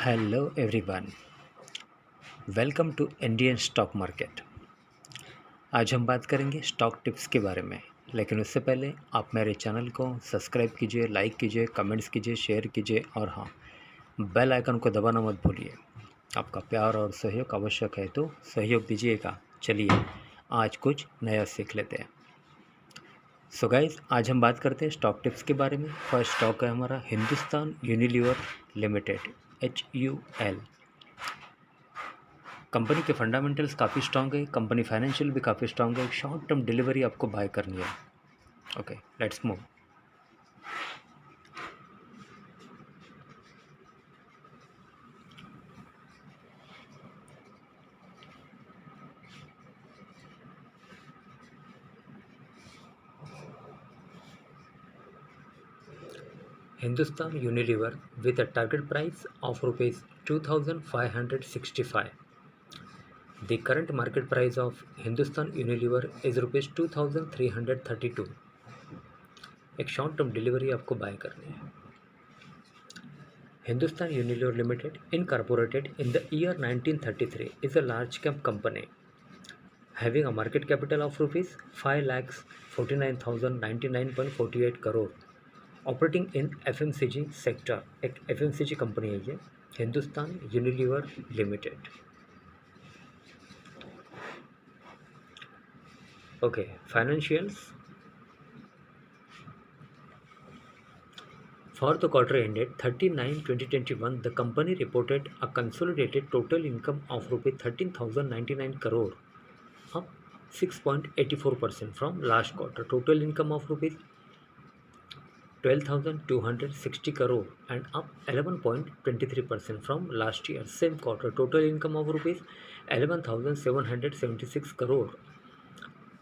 Hello everyone, welcome to Indian stock market. आज हम बात करेंगे स्टॉक टिप्स के बारे में, लेकिन उससे पहले आप मेरे चैनल को सब्सक्राइब कीजिए, लाइक कीजिए, कमेंट्स कीजिए, शेयर कीजिए और हाँ, बेल आइकन को दबाना मत भूलिए। आपका प्यार और सहयोग आवश्यक है, तो सहयोग दीजिएगा। चलिए आज कुछ नया सीख लेते हैं। सो गाइस, आज हम बात करते हैं स्टॉक टिप्स के बारे में। फर्स्ट स्टॉक है हमारा Hindustan Unilever limited, HUL। Company के फंडामेंटल्स काफ़ी स्ट्रांग है, कंपनी फाइनेंशियल भी काफ़ी स्ट्रांग है। शॉर्ट टर्म डिलीवरी आपको बाय करनी है। Okay, let's move. Hindustan Unilever with a target price of rupees 2565. The current market price of Hindustan Unilever is rupees 2332. एक शॉर्ट टर्म डिलीवरी आपको buy करनी है। Hindustan Unilever Limited, incorporated in the year 1933, is a large cap company having a market capital of rupees 5,49,099.48 crore, operating in FMCG sector. एक FMCG company है ये, Hindustan Unilever limited. Okay, financials for the quarter ended 30/9/2021, the company reported a consolidated total income of rupees 13,099 crore, up 6.84% from last quarter. Total income of rupees 12,260 crore and up 11.23% from last year same quarter. Total income of rupees 11,776 crore.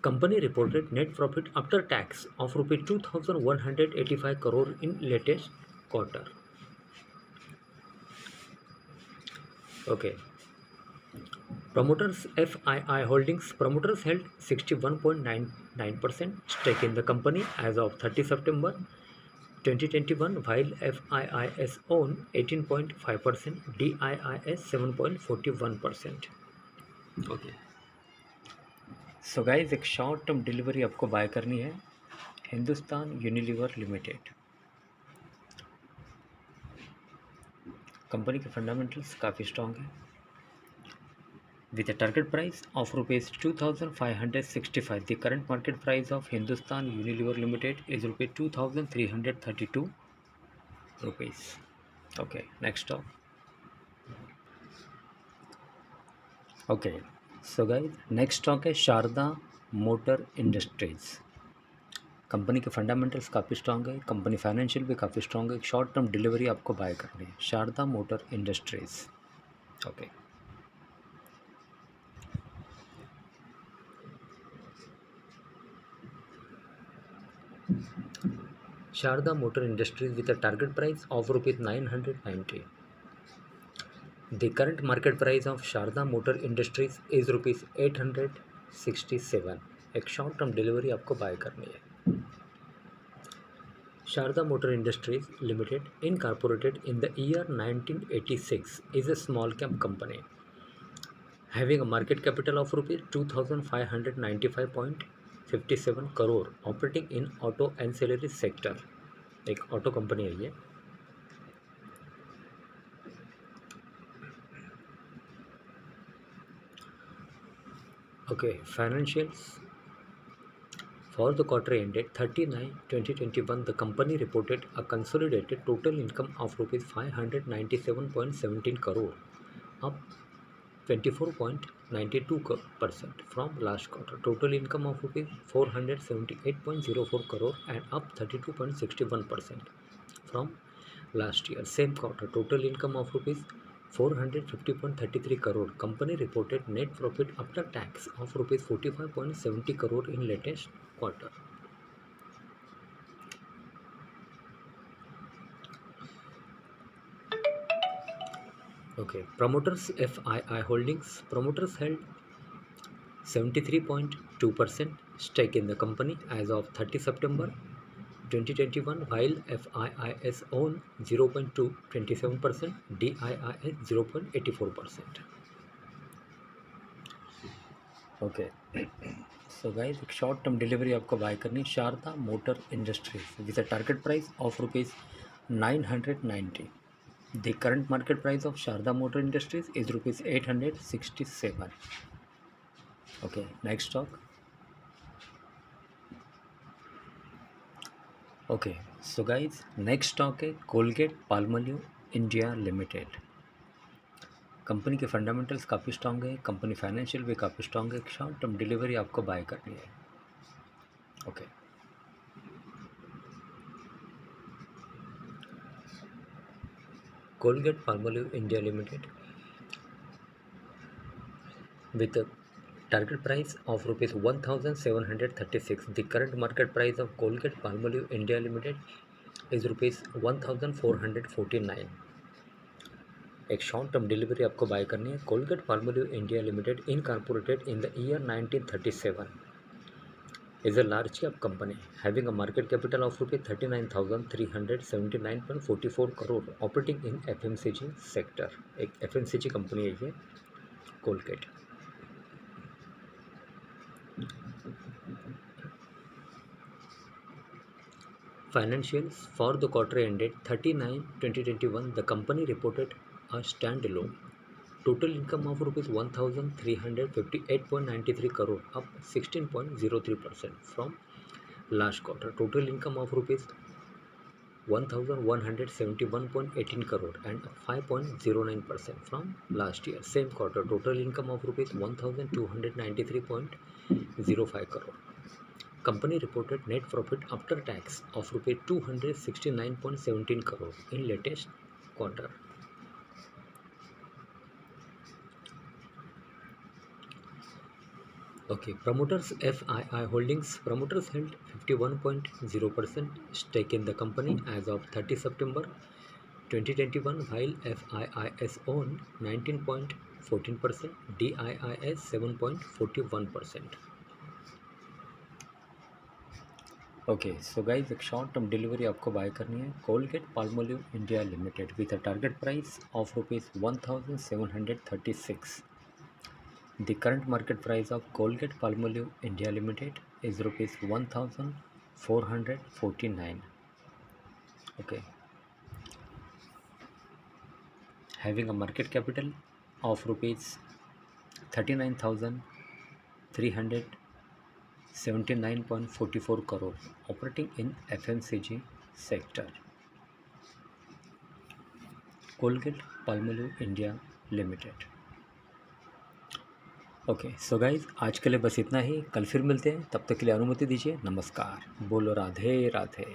Company reported net profit after tax of rupees 2,185 crore in latest quarter. Okay. Promoters FII Holdings. Promoters held 61.99% stake in the company as of 30 September 2021, while FIIS own 18.5%, DIIS 7.41%. Okay, so guys, एक short term delivery आपको buy करनी है Hindustan Unilever limited. Company के fundamentals काफ़ी strong है। With a target price of rupees 2,565, the current market price of Hindustan Unilever Limited is rupees 2,332 rupees. Okay, next stop. Okay, so guys, next stock है Sharda motor Industries. Company के fundamentals काफ़ी strong है, company financial भी काफ़ी strong है। Short term delivery आपको buy करनी है, Sharda motor Industries. Okay, Sharda Motor Industries with a target price of rupees 990. The current market price of Sharda Motor Industries is rupees 867. एक short term delivery आपको buy करनी है। Sharda Motor Industries Limited, incorporated in the year 1986, is a small cap company having a market capital of rupees 2,595.57 crore, operating in auto ancillary sector. एक auto company है ये। Okay, financials for the quarter ended 30/9/2021, the company reported a consolidated total income of rupees 597.17 crore, up 24.92% from last quarter. Total income of rupees 478.04 crore and up 32.61% from last year same quarter. Total income of rupees 450.33 crore. Company reported net profit after tax of rupees 45.70 crore in latest quarter. Okay, promoters FII Holdings. Promoters held 73.2% stake in the company as of 30 September 2021, while FIIS own 0.27%, DIIS 0.84%. Okay, so guys एक short term delivery आपको buy करनी Sharda motor industries with a target price of rupees 990. The current market price of Sharda motor industries is rupees 867. Okay, next stock. Okay, so guys next stock है Colgate Palmolive India limited. Company के fundamentals काफ़ी strong है, company financial भी काफ़ी strong है. Short term delivery आपको buy करनी है. Okay, Colgate Palmolive India limited with a target price of rupees 1736. The current market price of Colgate Palmolive India Limited is rupees 1449. एक short term delivery आपको buy करनी है. Colgate Palmolive India limited incorporated in the year 1937 is a large cap company having a market capital of rupees 39,379.44 crore operating in FMCG sector. एक FMCG company है ये Colgate. Financials for the quarter ended 30/9/2021. The company reported a standalone total income of rupees 1,358.93 crore, up 16.03% from last quarter. Total income of rupees 1,171.18 crore and 5.09% from last year. Same quarter, total income of rupees 1,293.05 crore. Company reported net profit after tax of rupees 269.17 crore in latest quarter. Okay, promoters FII Holdings. Promoters held 51.0% stake in the company as of 30 September 2021, while FIIS owned 19.14%, DIIS 7.41%. Okay, so guys एक short term delivery आपको buy करनी है. Colgate Palmolive India limited with a target price of rupees 1736. The current market price of Colgate Palmolive India limited is rupees 1449. Okay, having a market capital of rupees 39,379.44 crore operating in FMCG sector. Colgate Palmolive India Limited. Okay, so guys आज के लिए बस इतना ही. कल फिर मिलते हैं, तब तक के लिए अनुमति दीजिए. नमस्कार. बोलो राधे राधे.